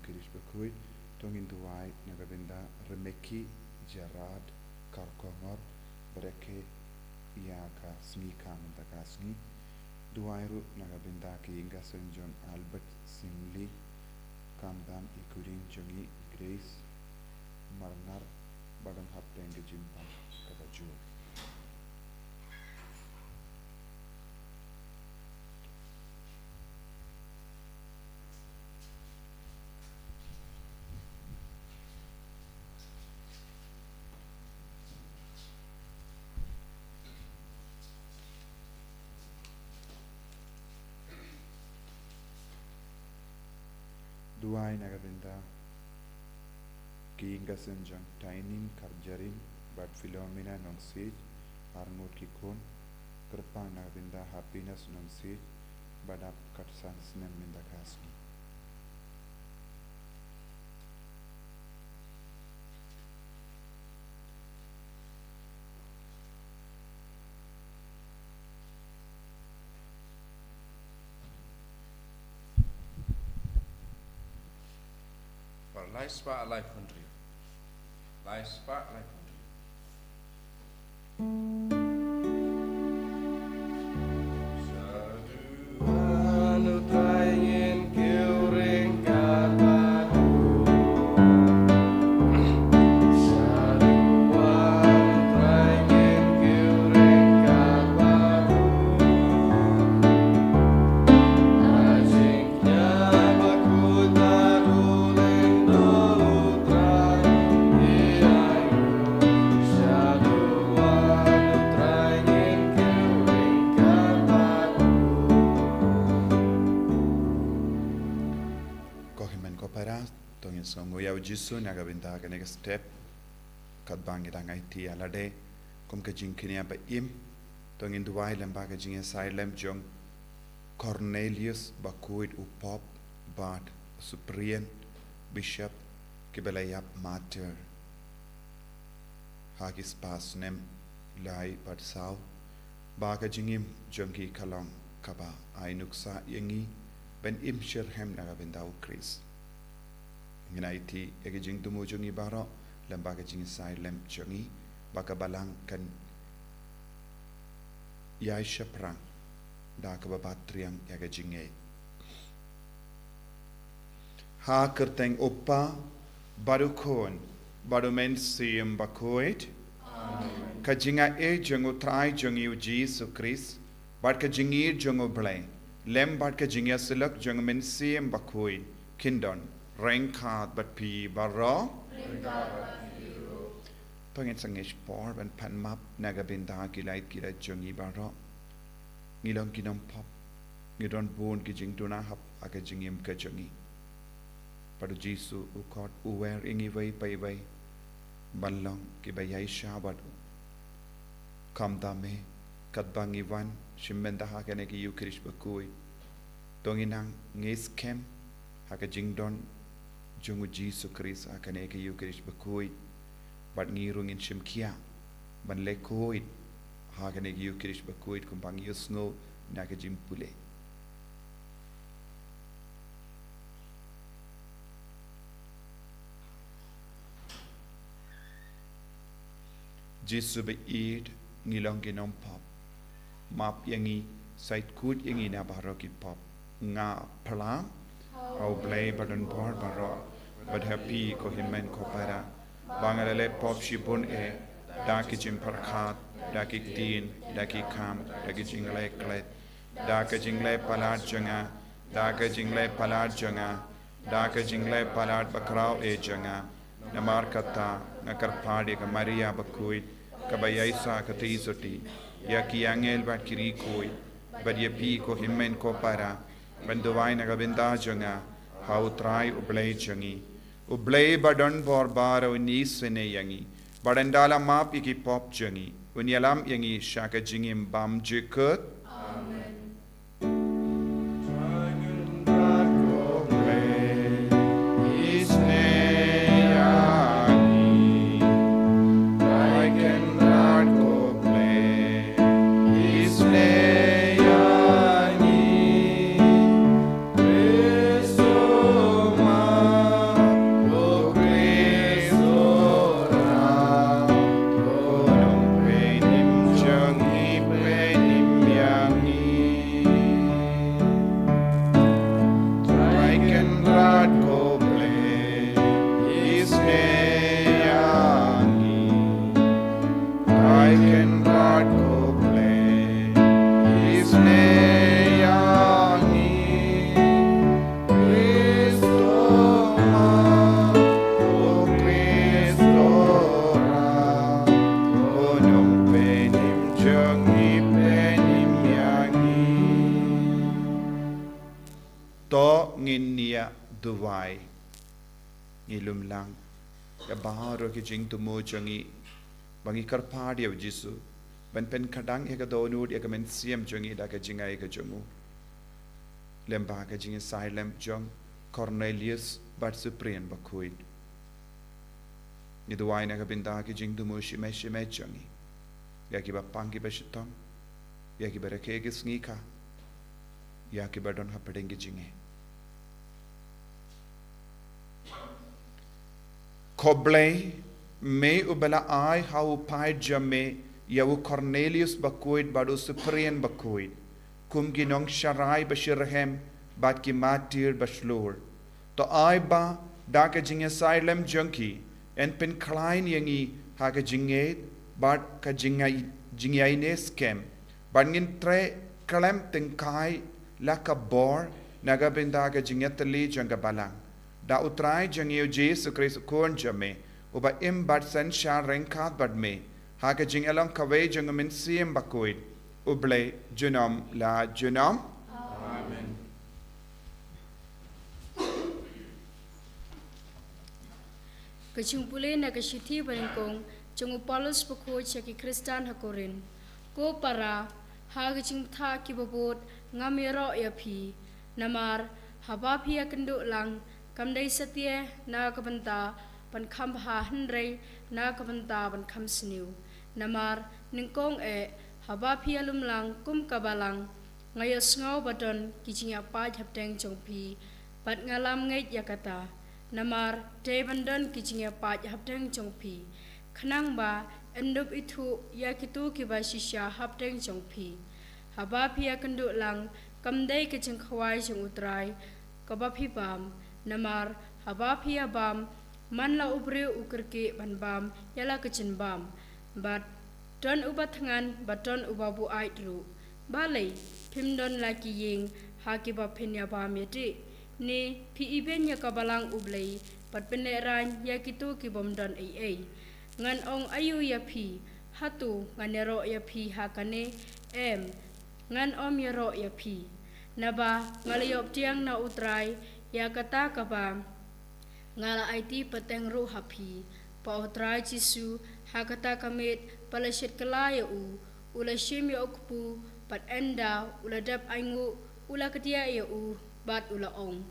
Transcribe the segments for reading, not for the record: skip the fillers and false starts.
Kirish Bakui, Tongin Duai, Nagabinda, Remeki, Gerard, Karkongor, Breke, Iaka, Snika, Montakasni, Duairu, Nagabinda, Kinga, St. John, Albert, Simli, Kamdam, Ikurin, Jongi, Grace, Marnar, Bagan Haptenge, Jimpa, Kabaju. Duai Nagabinda, Kinga Senjang, Taining, Karjarin, Bad Philomena, non siege, Arnold Kikon, Kerpa Nagabinda, Happiness, non siege, Badap Katsan Snem in the Kasni. Life Spa Life Country. Life Spa Life Country. Jisu Nagabinda Ganega step Kadbangi Dangai Ti Alade Kumka Jinkinia by Im Tongin Duai Lambaga Jing Asylum Jung Cornelius Bakuid Upop Bart Suprian Bishop Kibelayap Mater Hagis Pas Nem Lai Badsau Baga Jingim Jungi Kalong Kaba Ainuksa Yangi Ben Im Shirhem Nagabinda Chris Nginaiti egijing tumujungi baro lembaga jing sai lem jungi baka balang kan yai shaprang da ka babatriang egijinge ha kerteng oppa barukon barumen siem bakoit ka jinga e jungu trai jungi u Jesus Christ bad ka jingi jungu blay lem bad ka jinga silak jungu men siem bakoit kindon Rainkat but P Barra Pangin Sangish Por and Pan Map Nagabinda Gilite Gila Jungi Barra Nilong Ginam Pop Nidon Boon Gijing Duna Hap Akajingim Kajungi Padu Jisu Ukot Uwer Ingiway Payway Balong Kibayay Shabadu Kamdame Katbangi Wan Shimbenda Hakanegi Yukrish Bakui Donginang Ngis Kem Hakajing Don Jungu Jesus Christ akaneke Yukrish Bakui but ngirung in Shimkia ban lekoid hakaneke Yukrish Bakui kumpang yusno nakajim pule Jisu be eid ngilong ginom pop map yangi site kut yangi na baroki pop nga pala au play badan por baro but happy ko hinmen ko para bangalale pop shipun e daki jim parkhat daki tin daki kam daki jingle klet daki jingle palat janga daki jingle palat janga daki jingle palat bakrao e janga namar kata nakar phadi ka maria bakui ka bayaisa ka tisoti ya ki angel bat kiri koi but ye pi ko hinmen ko para Banduwai Nagabinda Junga, how try Ublay Jungi. Ublay Badon Bor Baro Nisene Yangi, Badandala Map Iki Pop Jungi, Unyalam Yangi Shaka Jingim Bam Jikut. Amen. ngilum lang ya baharo ki jing tu mo changi bangi karpa dia jisu ban pen kadang ya ka donut ya ka men siam changi da ka jingai ka jongu lemba ka jingi silent jong Cornelius bat supreme bakuit ni duai na ka binda ki jing tu mo shime changi ya ki ba pangi ba shitam ya ki ba rake ki sngi ka ya ki ba don ha padengi jinge Koblei me ubala ai hau pai jame yawu Cornelius bakuit badu suprien bakuit kum ginong sharai bashirhem bat ki matir bashlur to ai ba da ka jinge silem junkie en pen klein yangi ha ka jinge bat ka jingai ne scam bangin tre kalem tengkai la ka bor naga benda ka jingetali janga balang da utrai jangio Jesu Christ kon jame uba im bat san sha renkat bad me ha ka jing along ka we jang min sim bakoid uble junam la junam Amen. Kachungpule na kashiti barengkong chung Paulus pako chaki Kristan hakorin ko para ha kaching tha ki babot ngamero ya phi namar haba phi akendo lang kamdai satye na kabanta pan kham ha hanrei na kabanta pan kham sniu namar ningkong haba phi alum lang kum kabalang ngayos ngau badon kichinga pa chapteng chongpi pat ngalam ngai yakata namar te bandon kichinga pa chapteng chongpi khanang ba endup ithu yakitu ki ba shisha hapteng chongpi haba phi akandu lang kamdai kiching khawai chung utrai kaba phi bam namar haba phi abam man la ubre ukerke ban bam yala kichin bam bat don ubatngan baton ubabu aitru balai phimdon laki ying hakiba phenya bam yati ni phi iben ya kabalang ublei patpene ran yakitu ki bomdon ai ngan ong ayu ya phi hatu nganero ya phi hakane ngan om yaro ya phi naba ngalayop tiang na utrai ya kata kaba ngala IT pateng ru hapi pa utrai jisu hakata kamit palashit kalaya ula shim ya ukpu pat enda ula dap aingu ula ketia ya bat ula ong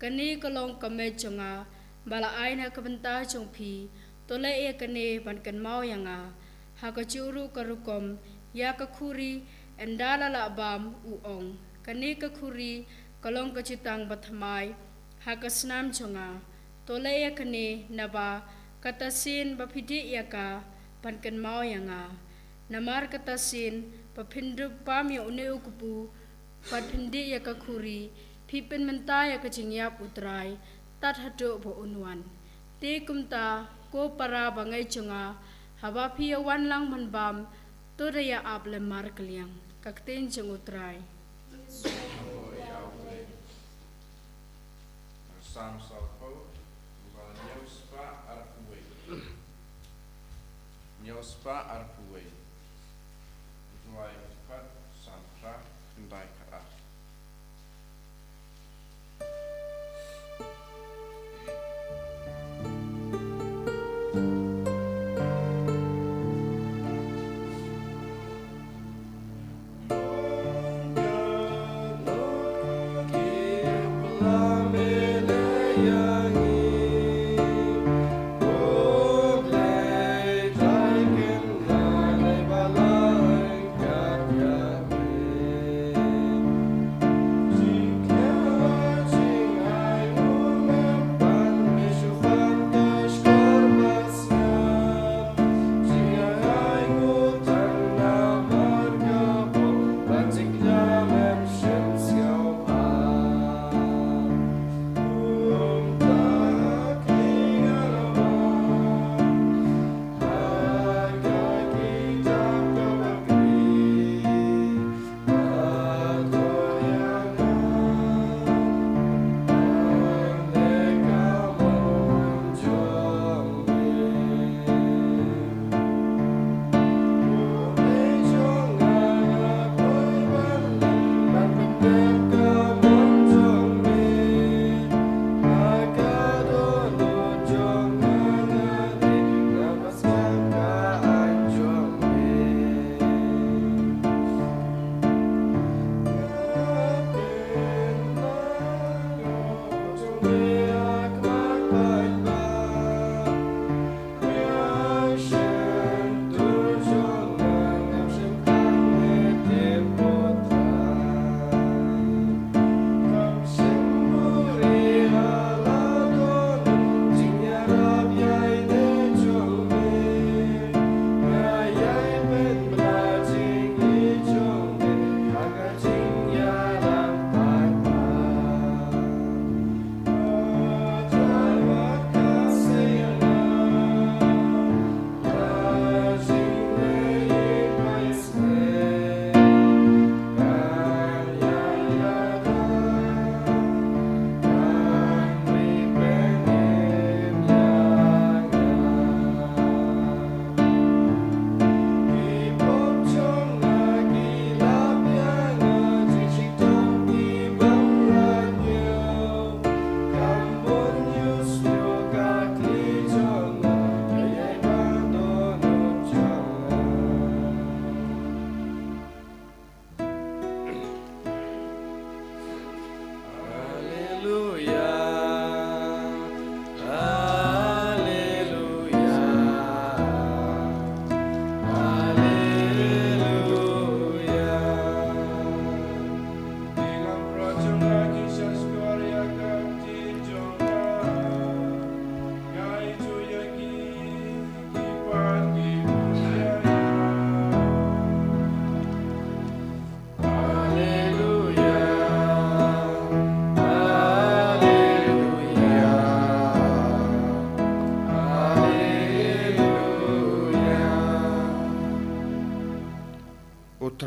kani kalong kamet jonga bala aina kabenta jongpi tole e kane ban kan mau yanga hakachuru karukom ya kakuri endala la bam uong kani kakuri kalong kacitang bathamai hakasnam jonga tole e kane naba katasin bapidi yaka ban kan mau yanga namar katasin papindu pam ya une ukupu patindi ya kakuri pipin menta ya kacingya putrai tat hadu bo unwan te kumta ko para bangai chunga haba phi wan lang man bam to ya ap le mar kliang kakten chung utrai Sam salpo bukan Nyospa arpuwe Duai pat samtra kendai karat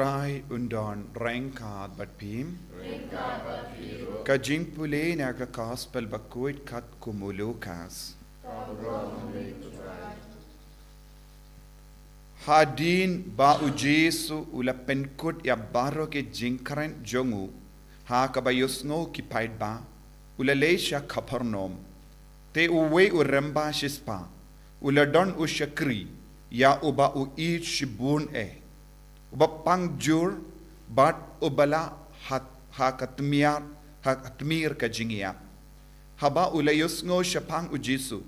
utrai undon rengkat bat pim. Ka jing pule na ka gospel bakuit kat kumulukas. Hadin ba ujesu ula penkut ya baro ke jingkaren jongu. Ha kabayusngo ki paid ba. Ula leisha kaparnom. Te uwe uremba shispa. Ula don ushakri. Ya uba uit shibun Uba pangjur bat ubala hakatmir ka jingia. Haba ula yusngo shapang ujisu.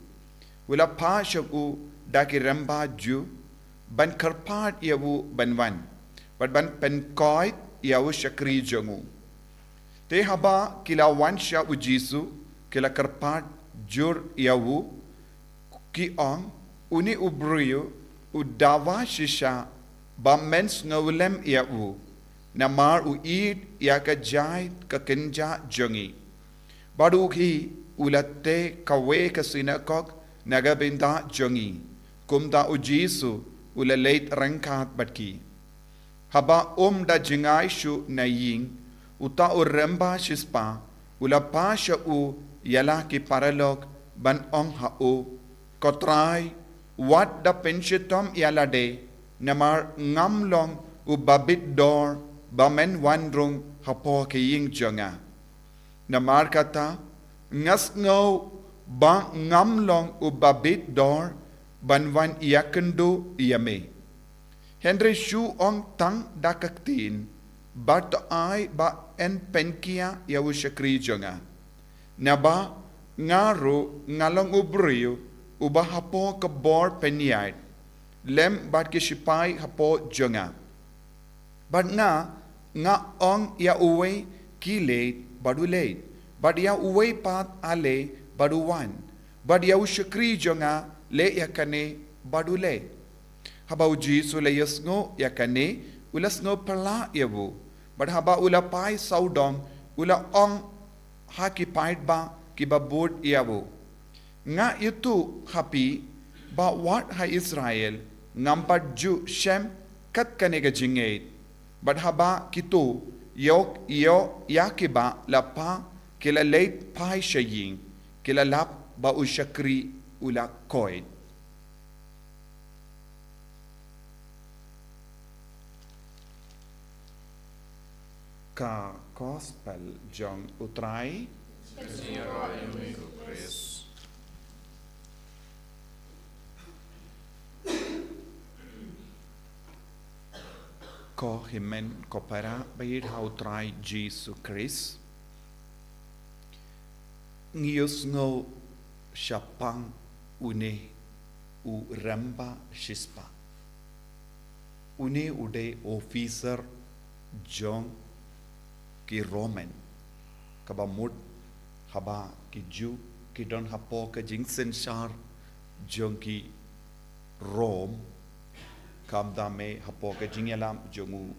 Ula pa shagu daki remba ju. Ban karpat yawu banwan. Ban penkoit yawu shakri jongu. Te haba kila wansha ujisu. Kila karpat jur yawu. Ki ong uni ubriyo udawa shisha. Ba mens ngawlem yawu. Namar uid ya ka jait ka kenja jongi. Badu ki ulate kawe ka sinakok nagabinda jongi. Kumda ujisu ula late rengkat batki. Haba da jingai shu na ying, uta uremba shispa, ula pa sha yala ki paralog ban ong ha kotrai, wat da penshitom yala de, namar ngamlong babit dor, bamen wandrung hapo ki ying jonga. Namar kata, ngas ngaw ba ngamlong babit dor, banwan iakendo iame. Henry shu ong tang dakaktin, bat ai ba en penkia yawu shakri jonga. Naba ngaro ngalong ubriyo uba hapo ka bor penyait. Lem bat ki shipai hapo jonga. Bat nga ong ya uwe ki late badu late. Bat ya uwe pat ale badu wan. Bat yawu shakri jonga le yakane badule. Haba uji sula yasngo yakane ulasngo pala yabu. But haba ula pai saudong ula ong haki pait ba kibabud yabu. Nga itu hapi ba wat ha Israel ngampat ju shem kat kanega jingait. But haba kitu yok yo yakiba lapa kila late pai shaying kila lap ba ushakri ula koid. Ka gospel jong utrai ko himen ko para bayid ha utrai Jesus Christ ngiyos ngo syapang une u ramba shispa. Une ude officer jong ki Roman. Kabamut haba ki Jew ki don hapo ka jingsen shar jong ki Rome. Kamdame hapo ka jingyalam jongu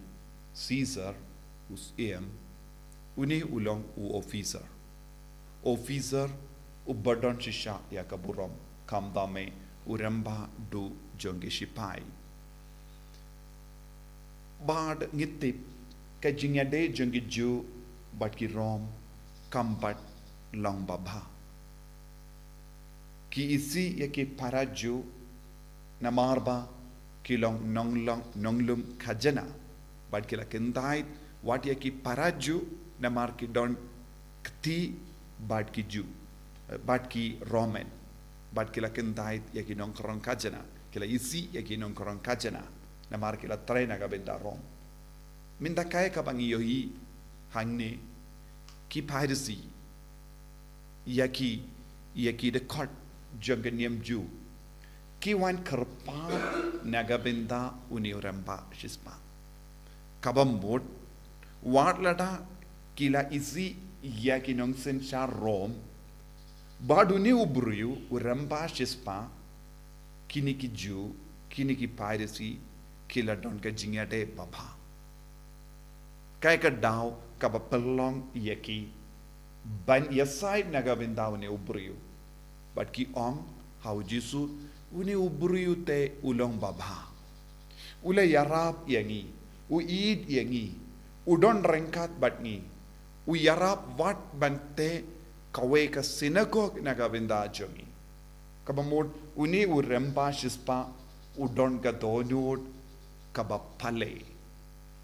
Caesar us une ulong u officer. Officer ubadon shisha ya kaburom kamdame uramba du jongi shipai. Bad ngitip ka jingyade jongi ju bat ki rom kambat long babha. Ki isi ya ki paraju namarba ki long nonglum khajana bat ki la kendait wat ya ki paraju namar ki don kti bat ki ju bat ki Roman bat kila kentait ya ki non korong kajana kila isi ya ki non korong kajana namar kila trena ka benda Rom minda kaya ka bangi yohi hangne ki piracy ya ki de court janganyam ju ki wan karpa naga benda uni uramba shispa kabamut warlada kila isi ya ki non sen sha Rom baduni ubruyu uramba shispa kini ki ju kini ki piracy kila don ka jingyade baba kai ka daw ka bapelong yaki ban yasai naga bendaw ne ubruyu but ki ong how jisu uni ubruyu te ulong baba ule yarap yangi u id yangi u don rengkat batngi u yarap wat bante kawe ka sinagog nagabinda jongi kabamod uni u remba shispa u don ka donut kabapale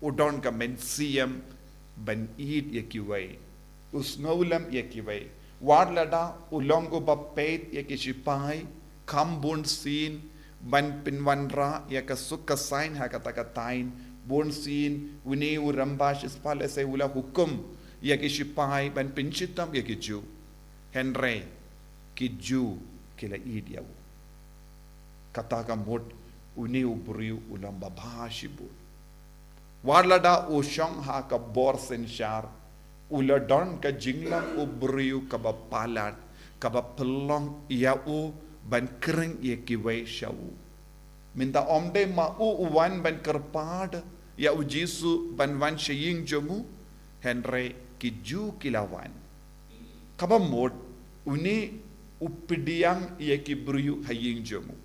u don ka mensiam ban id yakiway usngaulam yakiway warlada ulong ubapet yakishipai kambun sin ban pinwanra yakasukasain hakatakatain bon sin uni u remba shispa lese ula hukum yakishipai ban pinchitam yakiju henry kiju kila idiaw kataka mod uni ubriu ulam babashibu warlada ushang ha ka borsen shar uladon ka jinglam ubriu ka bapalat ka bapelong yau ban kering yekiway shaw minta omde ma uwan ban kerpad ya ujisu ban wan shaying jomu henry kiju kilawan kabamod uni upidiang yekibriu haying jomu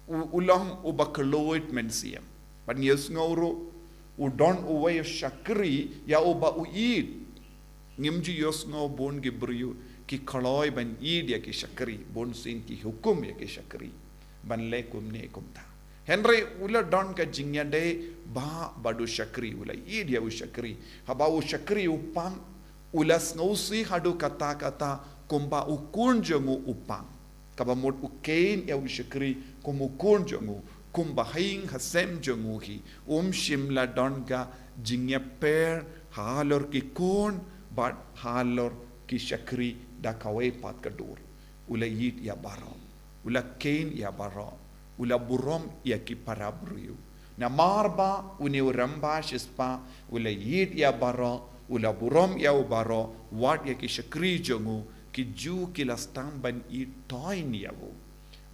ulang ubakaloid mensiam pan yes ngoro udon uway shakri ya uba uid ngimji yos ngo bon gibriu ki kaloy ban id ya ki shakri bon sin ki hukum ya ki shakri ban lekum ne kumta henry ula don ka jingya de ba badu shakri ula id ya u shakri haba u shakri upang ulas ngausi hadu kata kata kumba ukunjongu upang kabamot ukein ya u shakri kumukunjongu kumba haing hasem jongu hi shimla don ka jingya per halor ki kun but halor ki shakri da kawai pat kadur ula yid ya barom ula kein ya barom ula burom ya ki parabriu na marba uni uramba shispa ula yid ya baro ula burom ya ubaro wat ya ki shakri jongu ki ju ki lastang ban i toin yawo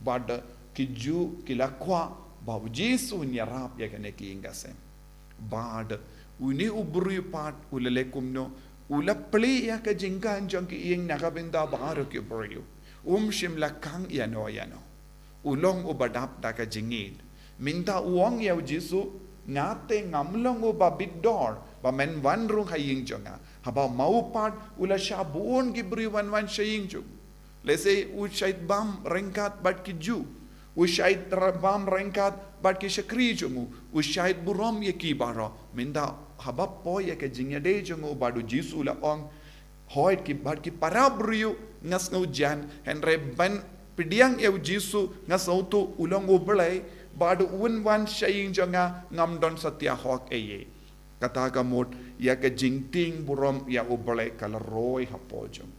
bad ki ju ki lakwa ba jisu nyarap ya kane ki ingasem bad uni ubru pat ula lekumno ula pli ya ka jingkan jong ki ing nakabinda baro ki bru shim lakang yano ulong ubadap da ka jingid minta uang ya jisu ngate ngamlong ubabidor ba men wan rung haying jonga haba mau pat ula shabun ki bru wan shaying jong let's say u shait bam rengkat bat ki ju u shait bam rengkat bat ki shakri jongu u shait burom ye ki baro minda haba po ye ka jingya de jongu badu jisu la ong hoit ki bat ki parabru ngas ngau jan henre ban pidiang eu jisu ngas auto ulong ublai badu un wan shaying jonga ngam don satya hok eye kata gamot ya ka jingting burom ya ublai kala roy hapojong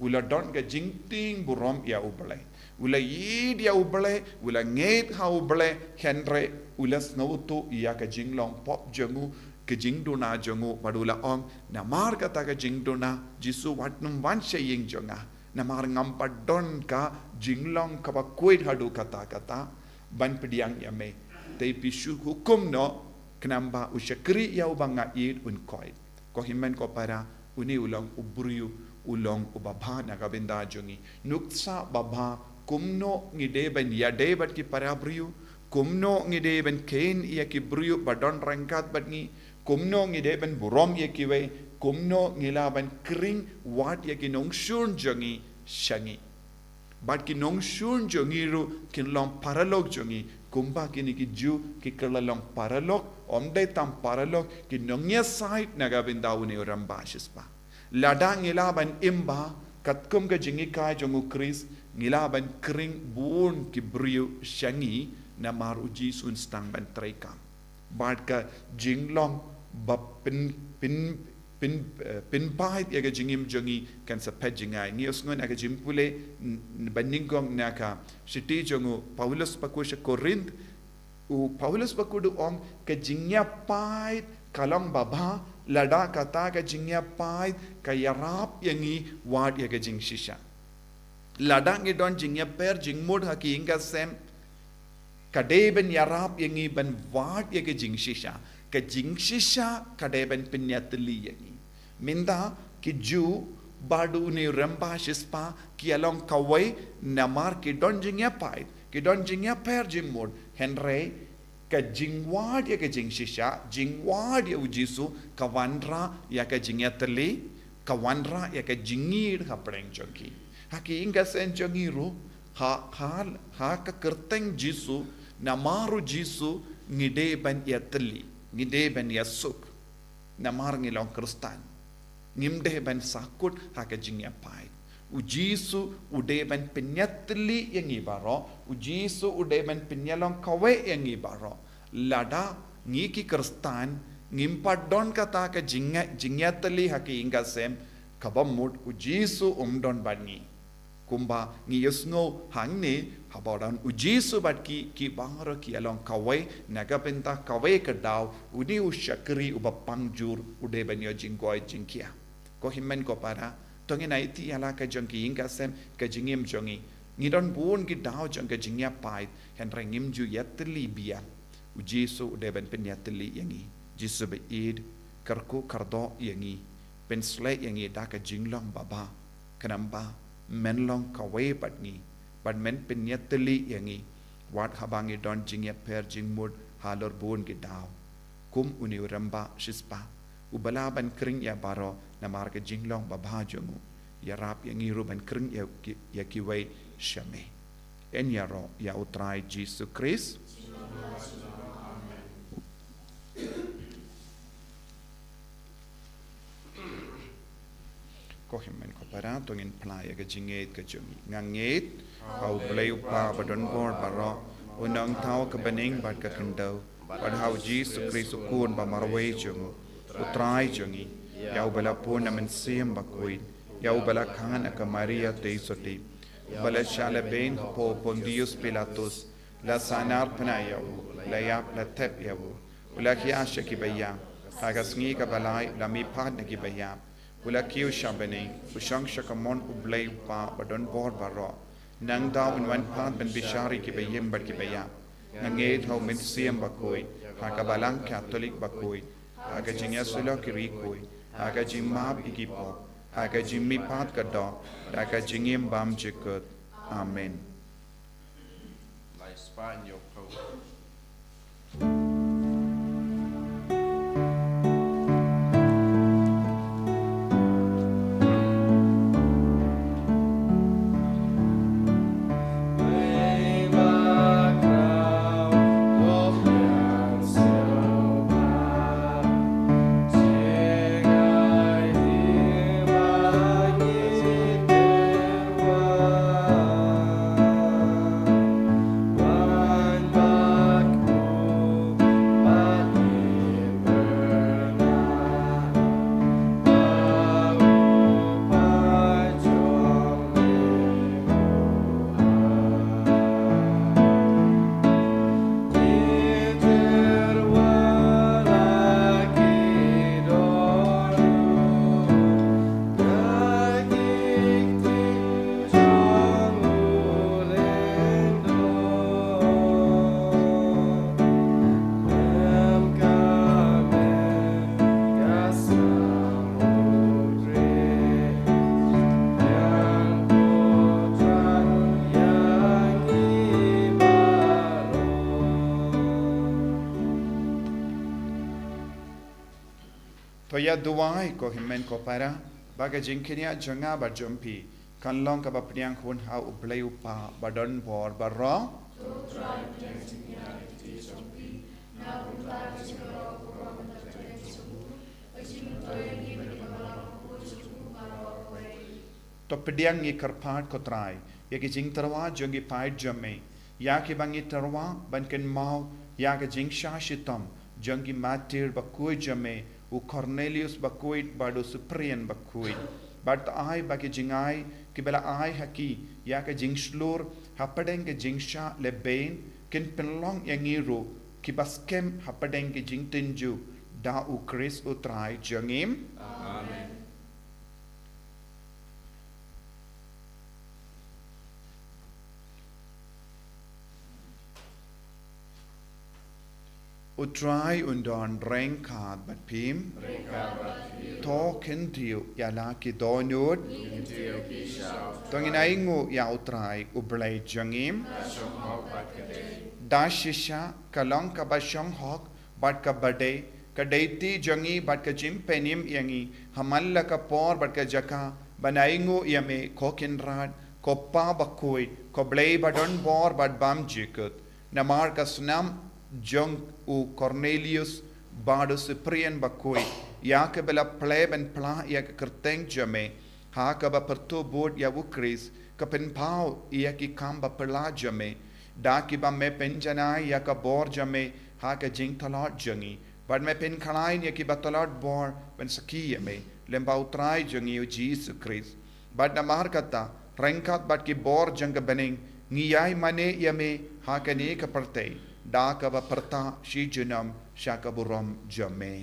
ula don ka jingting burom ya ublai ula yid ya ublai ula nget ha ublai henre ula snautu ya ka jinglong pop jongu ke jingduna jongu badula ong na mar kata ka jingduna jisu watnum wan shaying jonga na mar ngam padon ka jinglong ka ba kuit hadu kata ban pidiang ya me te pisu hukum no kenamba usyakri ya ubanga id un koit ko himen ko para uni ulang ubriu ulong ubabha na kabinda jongi nuksa babha kumno ngide ben yade bat ki parabriu kumno ngide ben kain ya ki briu badon rangkat bat ngi kumno ngide ben burom ya ki we kumno ngila ben kring wat ya ki nong shun jongi shangi bat ki nong shun jongi ru kin long paralog jongi kumba kini ki ju ki kerlalong paralog omde tam paralog ki nongya sait nagabinda uni uramba shispa ladang ngilaban imba katkum ka jingikai jongu kris ngilaban kring bun ki briu shangi na maru jisun stang ban traikam bad ka jinglong bapin pin pahit ya ka jingim jongi kan sa pejingai nios ngon aga jimpule baningong naka shiti jongu Paulus pakusha Korinth u Paulus pakudu ong ka jingya pait kalong baba lada kata ka jingya pait ka yarap yangi wad ya ka jing shisha lada ngi don jingya per jingmod haki inga sem kadeben yarap yangi ban wad ya ka jing shisha ka jing shisha kadeben pinyatli yangi minda ki ju badu ni remba shispa ki along kawai namar ki don jingya pait ki don jingya per jingmod henry ka jingwad ya ka jing shisha jingwad ya ujisu kawandra ya ka jingyatali kawandra ya ka jingir ha preng jogi haki inga sen jogiru ha ka kerteng jisu namaru jisu ngide ban yatali ngide ban yasuk namar ngilong kristan ngimde ban sakut ha ka jingyapai ujisu ude ban penyatli yang ibaro ujisu ude ban penyalong kawe yang ibaro lada ngiki kristan ngimpadon kata ka jingyatli haki inga sem kabamut ujisu umdon bangi kumba ngiyusngo hangni habadan ujisu bat ki bangro ki along kawe naga penta kawe kedau uni usyakri ubapangjur ude ban yo jinggoy jingkia ko himmen ko para tongi naiti ala ka jongki inga sem ka jingim jongi ngidon buon ki dau jong ka jingya pai hen rengim ju yatli bia ujisu ude ban pen yatli yangi jisu be id karku kardo yangi pen slay yangi da ka jinglong baba kanamba menlong kawe patni but men pen yatli yangi wat habangi don jingya per jingmud halor buon ki dau kum uni uramba shispa ubalaban kring ya baro na marga jinglong babajongu ya rap yang iruban kring ya kiway shame en yaro ya utrai Jesus Christ ko himmen ko para tongin playa ga jinget ka jungi nganget au bleu pa badon bor baro unang tau ka baning bad ka kendau bad how Jesus Christ kun ba marwe jungu utrai jungi yau bala puna men siem bakuin yau bala khan ka Maria te soti bala shala ben po Pontius Pilatus la sanar pna yau la yap la tep yau ula kiasha ki bayam agasngi ka balai la mi pad ki bayam ula kiu shabani usang shakamon ublay pa badon bor baro nang daw in wan pad ben bishari ki bayem bad ki bayam nanget how men siem bakuin ha ka balang catholic bakuin aga jingya sulo kirikoi aga jimab ikipo aga jimmi pat kado aga jingim bam jikut amen Lay spot in your coat. Toya duwai ko himmen ko para baga jingkinia janga barjompi kanlong ka bapniang hun ha ublay pa badon bor barro to pediang ni karpat ko trai ya ki jing tarwa jongi pai jamme ya ki bangi tarwa banken mau ya ki jing shashitam jongi matir bakui jamme u Cornelius bakuit bado Cyprian bakuit but ai baki jingai kibela ai haki ya ka jingslur hapadeng ke jingsha leben ken penlong yangiru kibaskem hapadeng ke jingtinju da u Chris utrai jangim Amen. utrai undon renkad bat pim to kentiu ya la ki donut tongin aingu ya utrai ublay jangim dashisha kalong ka basyong hok bat ka bade ka deiti jangi bat ka jim penim yangi hamalla ka por bat ka jaka banaingu yame kokin rad ko pa bakoi ko blei badon bor bat bam jikut namar ka sunam jong u Cornelius bado Cyprian bakoi ya ke bela pleben pla ya ke kerteng jame ha ka ba pertu bod ya wukris ka pen pau ya ki kamba pla jame da ki ba me penjana ya ka bor jame ha ka jing talot jangi bad me pen khlain ya ki ba talot bor ben saki me lemba utrai jangi o Jesus Christ bad na mahar kata rengkat bad ki bor jang bening ngiyai mane ya me ha ka ne ka perte da ka ba perta shi junam sha ka buram jame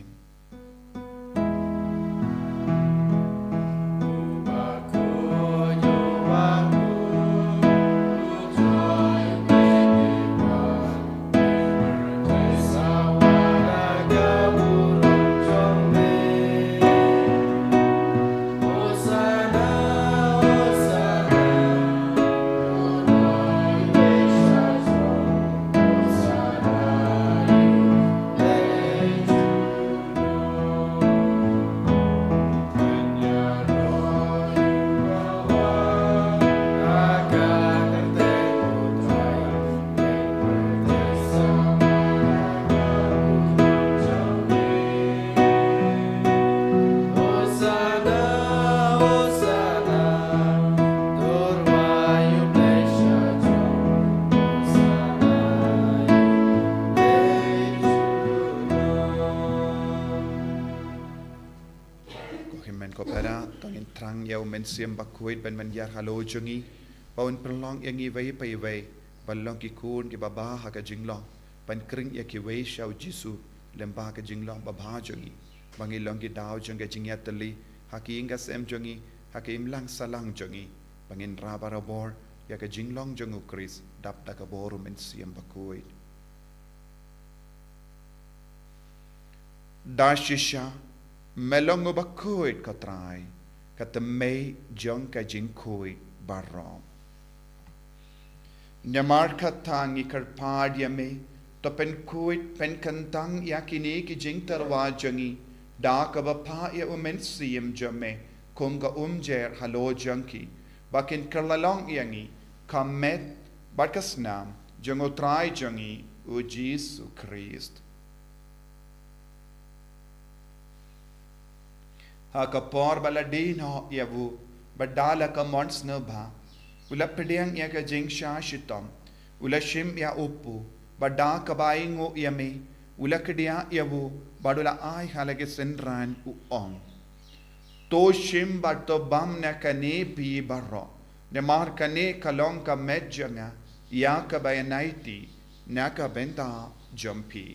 Siam bakuit ben man yar halo jungi paun perlong yangi vai pai vai balong ki kun ki baba ha ka jinglong pan kring ya ki vai shau jisu lemba ka jinglong baba jungi bangi long ki dau jung ka jingya tali ha ki inga sem jungi ha ki imlang salang jungi bangin rabara bor ya ka jinglong jungu kris dap ta ka boru men siam bakuit dashisha melong bakuit ka trai kata mei jong ka jinkoi barom nyamar kata ngi karpad ya me to pen kuit pen kantang ya kini ki jing tarwa jangi da ka ba pa ya umen siem jame konga jer halo janki bakin karlalong yangi kamet barkasnam jango trai jangi o Jesus Christ ha ka por bala dino yavu badala ka mons no ba ula pediang ya ka jing sha shitom ula shim ya upu bada ka baingo yame ula kedia yavu badula ai halage senran u on to shim bato bam na kane pi barro ne mar kane kalong ka medjanga ya ka bayanaiti na ka benta jumpi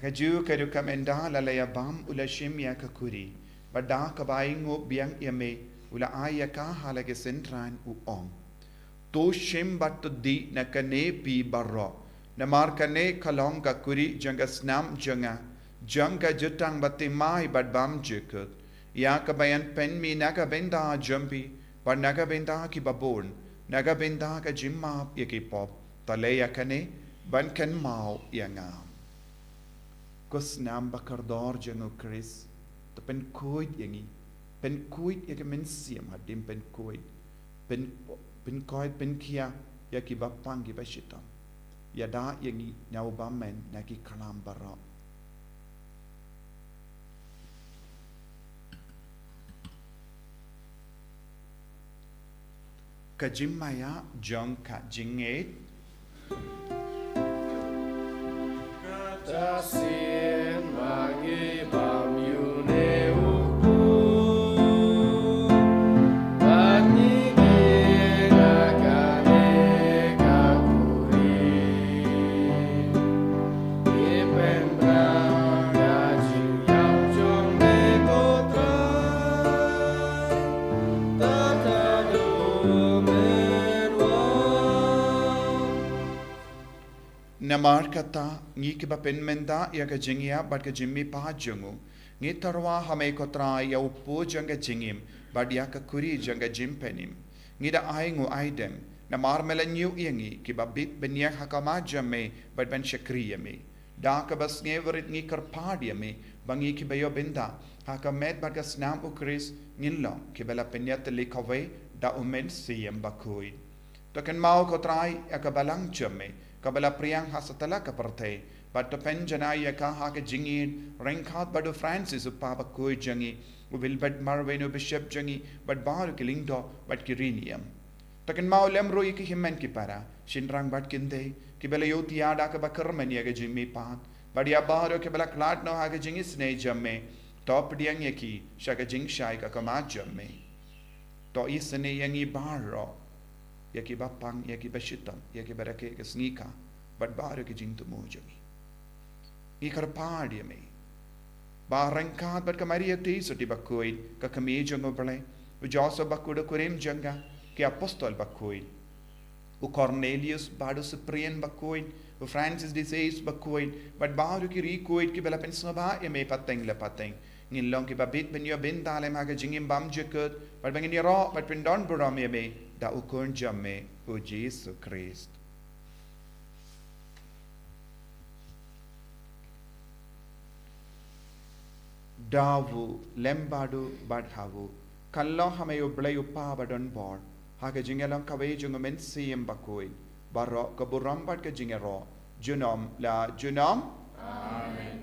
Hakaju kedu kamenda lalaya bam ula shimya kakuri bada kabaingo biang yame ula aya ka halage sentran u ong to shim bat di nakane pi barro namar kane kalong kakuri janga snam janga jutang batimai bad bam jukut ya kabayan pen mi naga benda jumpi bad naga benda ki babon naga benda ka jimma yakipop talaya kane ban kan mau yanga Kos nam bakardor jango Chris, to pen kuit yangi, pen kuit ya men siam hadim pen kuit, pen kuit pen kia ya ki bapang ki bashitam, ya da yangi nyau bamen na ki kalam barok. Kajimaya jong ka jinget. Tasin mangi bam yune upu Bani gina kane kakuri Ipen brang gajing yau jong me kotrai Tatadu men wang namar kata ngi ke bapen menda ya ke jingia bat ke jimmi pa jungu ngi tarwa hame kotra ya upo janga jingim bat ya ke kuri janga jimpenim ngi da aingu aidem namar melanyu yangi ke babit benya hakama jamme bat ben shakriyame da ke bas ngeverit ngi karpadiame bangi ke bayo benda hakamet bat ke snam ukris nginlo ke bela penyat likove da umen siyem bakui token mau kotrai ya ke balang jamme kabala priang hasatala kaparte but to penjana ya ka ha ke jingin rengkhat badu Francis upapa koi jangi will but marveno bishop jangi but bar kilingdo but kirinium taken mau lemro iki himmen ki para shinrang bat kinde ki bela yoti ada ka bakarman ya ke jimmi pat but ya bar ke bela klat no ha ke jingi sne jamme top diang yaki shaka jing shai ka kama jamme to isne yangi baro yaki bapang yaki bashitam yaki barake ke snika but baru ke jing tu mojami ikar pardi me barangkat but kamaria ti so ti bakoi ka kami jango bale u joso bakudo kurim janga ke apostol bakoi u Cornelius badu Cyprian bakoi u Francis de Sales bakoi but baru ki recoid ki bela pensaba e me pateng le pateng ngin long ki babit ben yo ben dalem ha ke jingim bam jekut but bangin ro but pen don buram me da ukon jamme o Jesus Christ. Davu lembadu badhavu kallo hame yo blay upa badon bor hage jingelang kawe jungo men siem bakoi baro kaburam bad ke jingero junom la junom amen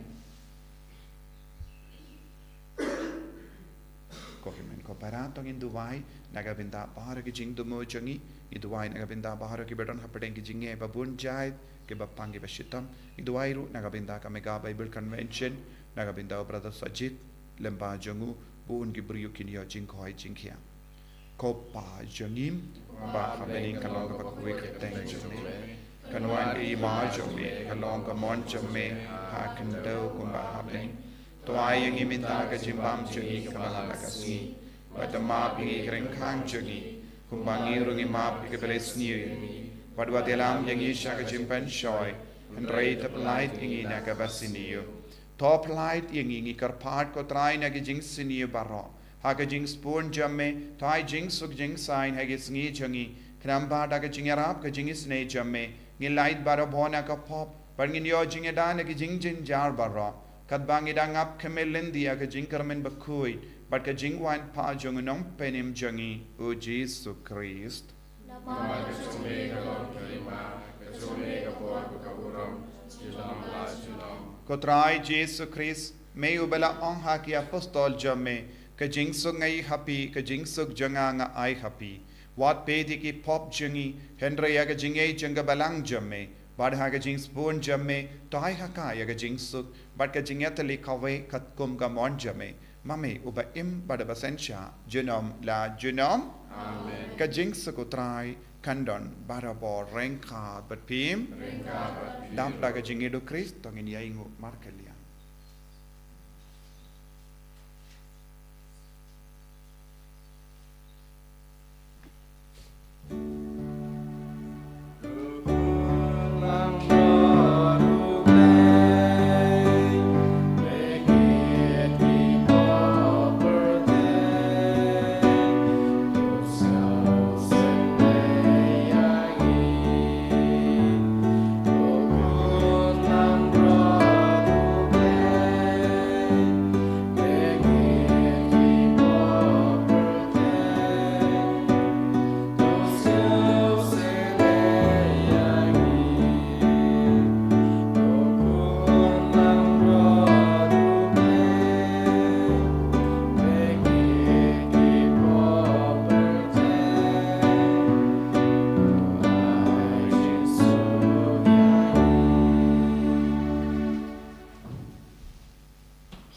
kohimen ko paratong induwai nagabinda bahara ki jing dumo jangi iduwai nagabinda bahara ki bedon hapedeng ki jinge babun jai ke bapangi bashitam iduwai ru nagabinda ka mega bible convention nagabinda brother Sajid lemba jangu bun ki brio kinyo jing khoi jing khia ko pa jangim ba khabening kalong ka kuwe ka teng jamme kanwan e ma jamme kalong ka mon jamme ha kando kumba habeng to ayang iminta ka jimbam jangi kamala kasi but the map in Kang Jogi, Kumbangi Rungi map Gabres New, but what the lamb Yangi Shaka Jimpan Shoy, and rate of light in Nagabasinio. Top light Yangi Karpat Kotrai Nagajing Sinio Barro, Hagajing Spoon Jamme, Tai Jing Suk Jing Sign Hagis Ni Jungi, Kramba Dagajing Arab Kajingis Ne Jamme, Ni light Barabona Kapop, but in your Jingadan Nagajing Jin Jar Barro, Katbangidang up Kamelindia Gajing Kerman Bakui. But ka jingwan pa jong nong penim jangi o Jesus Christ. Kotrai Jesus Christ may ubala ong haki apostol jamme ka jing suk ngai happy ka jing suk janga nga ai happy. Wat pedi ki pop jangi Henry ya ka jingay janga balang jamme. Bad ha ka jing spoon jamme to ai haka ya ka jing suk but ka jingatali kawe kat kum ka mon jamme. Mami uba im pada basensya genom la genom amen ka jing sekutrai kandon barabo rengka but pim dam la ka jing edo Christ tongin yaingu markelia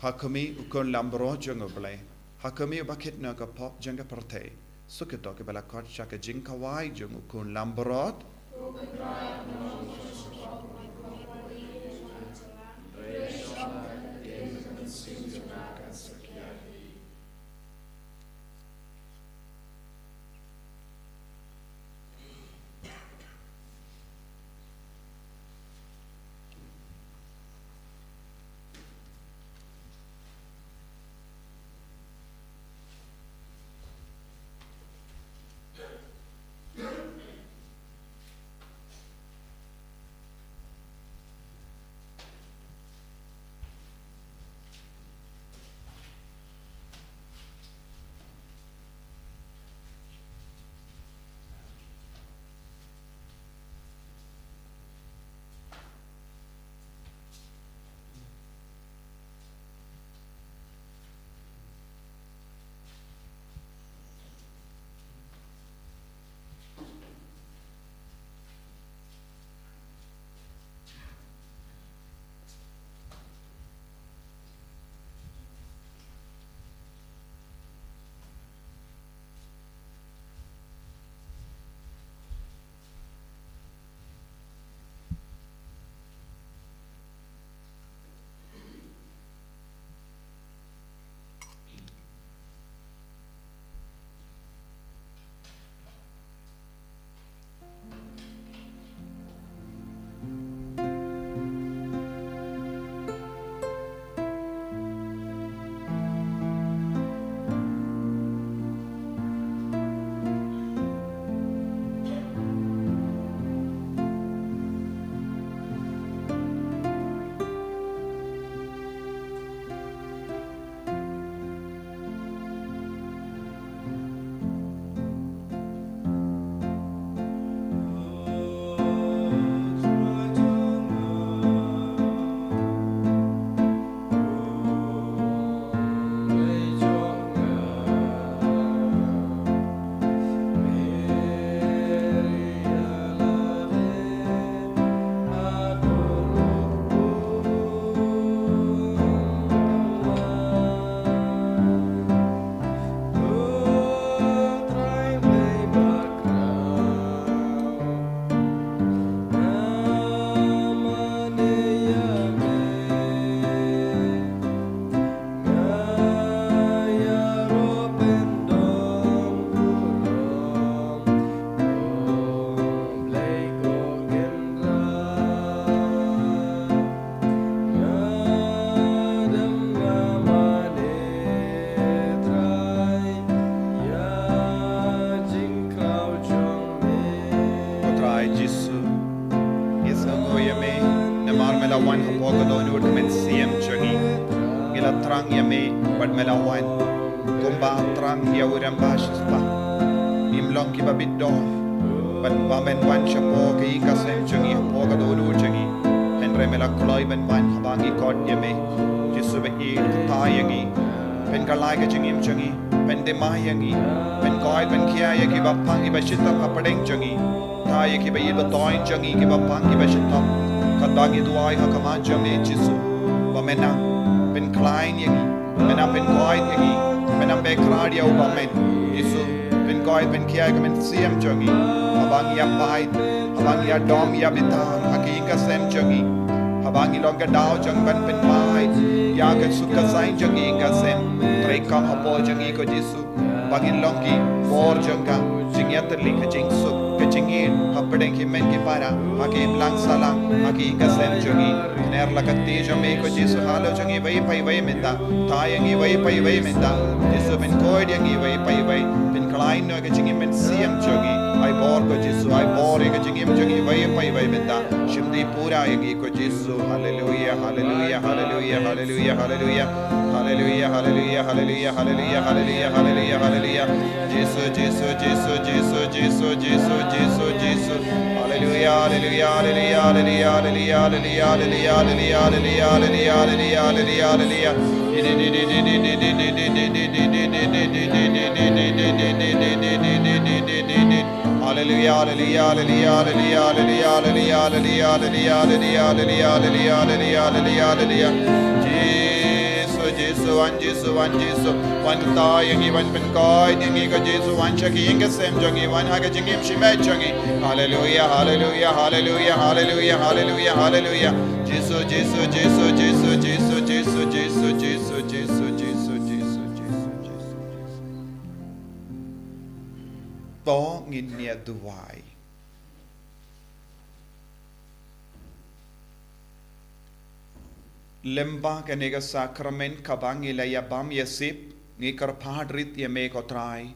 Hakami ukon lambro jango blay. Hakami bakit na ka pop janga parte. Sukito ke balakot shaka jing kawai jango ukon lambrot. Jesu. Yesu ko yame namar melawan hapoga donur kemen siam changi. Gila terang yame bad melawan. Kumba terang ya uram baspa. Imlong ki babit do. Ban bamen wan chapo ki kasem changi hapoga donur changi. Henry melakloi ban wan habangi god yame. Jesu be eid tayangi. Pen kalai ke changim changi. Pen demayangi. Pen koi pen kia ya ki bapangi bashita papadeng changi. Taya ki bayi batoin changi ki bapangi bashita. Kadagi duai hakama jame Jesu. Bamena pen klein yangi. Mena pen koi yangi. Mena be kradia ubamen. Jesu pen koi pen kia ka men siam changi. Habang ya pai. Habang ya dom ya bitar. Hakika sem changi. Habang ilong ka daw chang ban pen pai. Ya ka suka sain changi ka sem. Trekam hapo changi ko Jesu. Bangin long ki bor changa. Jingyatli ka jingsu. Kecingin hapadeng ki men ki para hakim lang salang hakim ka sem changi ner lakati jame ko Jesu halo changi vai pai vai menda tayangi vai pai vai menda Jesu ben koid yangi vai pai vai ben klein no ka changi men siam changi ai bor ko Jesu ai bor ka changi changi vai pai vai menda shimdi pura yangi ko Jesu hallelujah hallelujah hallelujah hallelujah hallelujah hallelujah hallelujah hallelujah hallelujah hallelujah hallelujah hallelujah Jesu Jesu Jesu Jesu Jesu Jesu Jesu Jesu hallelujah hallelujah hallelujah hallelujah hallelujah hallelujah hallelujah hallelujah hallelujah hallelujah hallelujah hallelujah hallelujah hallelujah Jesu wan Jesu wan Jesu wan ta yangi wan pen koi yangi ko Jesu wan chaki inga sem jangi wan haga jingim shimet jangi hallelujah hallelujah hallelujah hallelujah hallelujah hallelujah Jesu Jesu Jesu Jesu Jesu Jesu Jesu Jesu Jesu Jesu Jesu Jesu to ngin nia duai lemba kanega sakrament kabang ilaya bam yasip ngikar padrit yame kotrai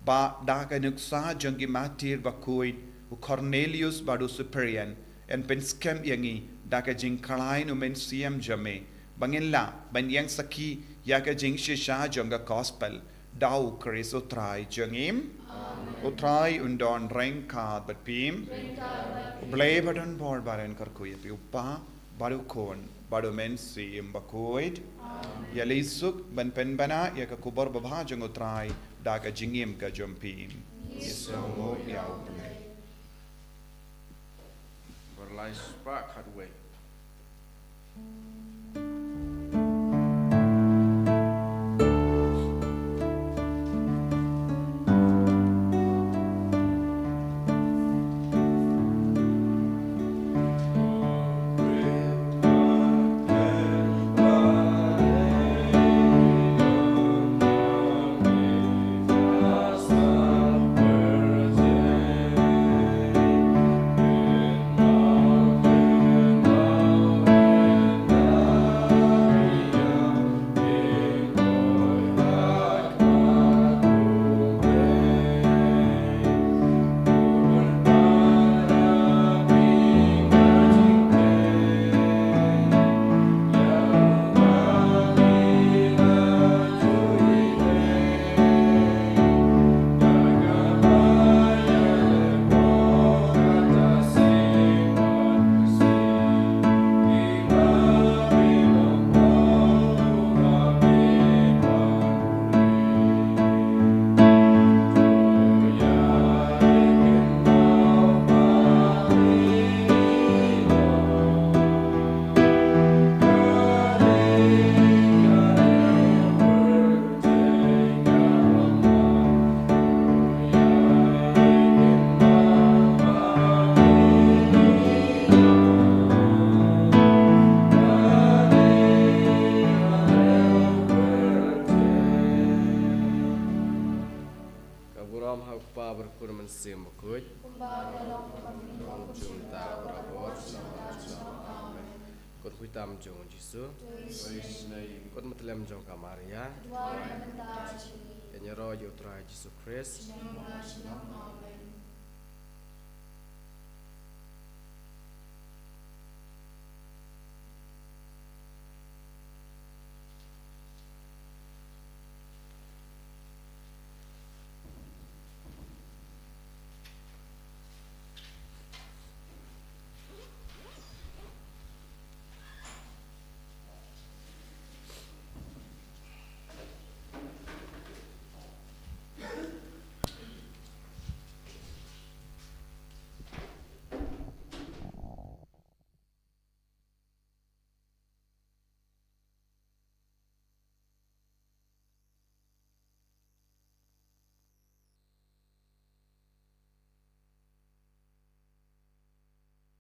ba daga nuksa jangi matir bakuid u Cornelius badu superian en penskem yangi daga jing kalai no men siam jame bangilla banyang saki yaga jing shisha janga gospel dau kris utrai jangim utrai undon renka bat pim blay badan bor baran karkuya pi upa baru kon baru men siam bakuid ya lisuk ban penbana ya ka kubar babha jang utrai daga jingim ka jompim yesomo ya ublay Berlai spark hadway. Sim bakut. Junta rabot amen. Kot kuitam jong Jesu. Kot matlam jong Kamaria. Kenyaro yutrai Jesu Christ.